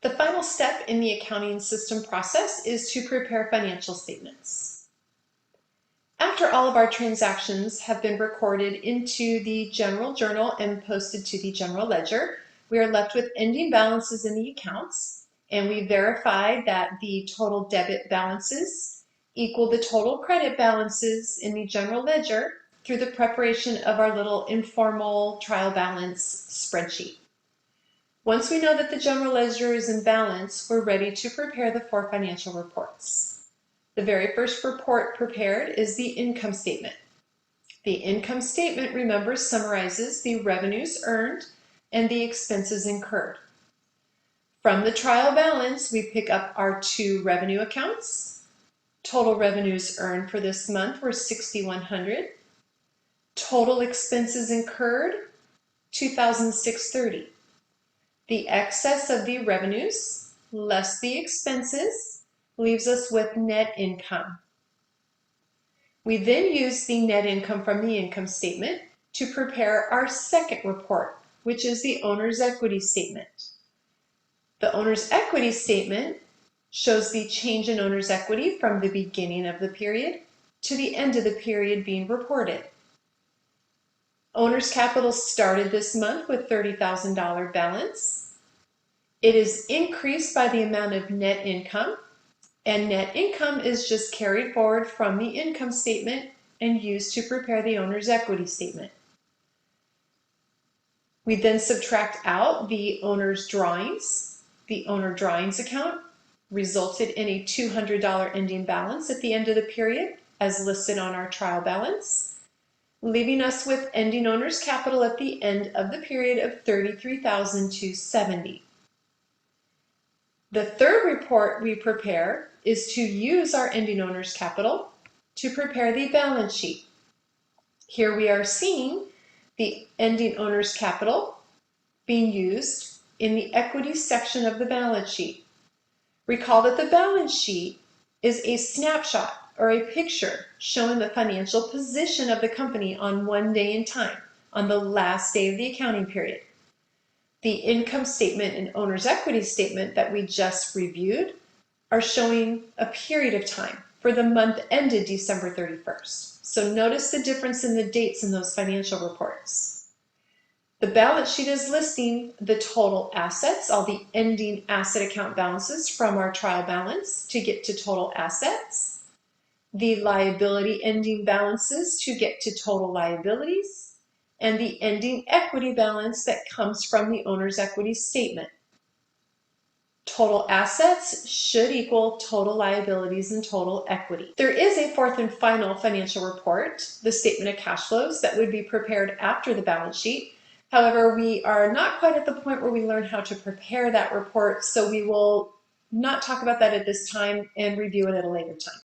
The final step in the accounting system process is to prepare financial statements. After all of our transactions have been recorded into the general journal and posted to the general ledger, we are left with ending balances in the accounts, and we verify that the total debit balances equal the total credit balances in the general ledger through the preparation of our little informal trial balance spreadsheet. Once we know that the general ledger is in balance, we're ready to prepare the 4 financial reports. The very first report prepared is the income statement. The income statement, remember, summarizes the revenues earned and the expenses incurred. From the trial balance, we pick up our 2 revenue accounts. Total revenues earned for this month were $6,100. Total expenses incurred, $2,630. The excess of the revenues less the expenses leaves us with net income. We then use the net income from the income statement to prepare our second report, which is the owner's equity statement. The owner's equity statement shows the change in owner's equity from the beginning of the period to the end of the period being reported. Owner's capital started this month with $30,000 balance. It is increased by the amount of net income, and net income is just carried forward from the income statement and used to prepare the owner's equity statement. We then subtract out the owner's drawings. The owner drawings account resulted in a $200 ending balance at the end of the period, as listed on our trial balance, leaving us with ending owner's capital at the end of the period of $33,270. The third report we prepare is to use our ending owner's capital to prepare the balance sheet. Here we are seeing the ending owner's capital being used in the equity section of the balance sheet. Recall that the balance sheet is a snapshot or a picture showing the financial position of the company on one day in time, on the last day of the accounting period. The income statement and owner's equity statement that we just reviewed are showing a period of time for the month ended December 31st. So notice the difference in the dates in those financial reports. The balance sheet is listing the total assets, all the ending asset account balances from our trial balance to get to total assets, the liability ending balances to get to total liabilities, and the ending equity balance that comes from the owner's equity statement. Total assets should equal total liabilities and total equity. There is a fourth and final financial report, the statement of cash flows, that would be prepared after the balance sheet. However, we are not quite at the point where we learn how to prepare that report, so we will not talk about that at this time and review it at a later time.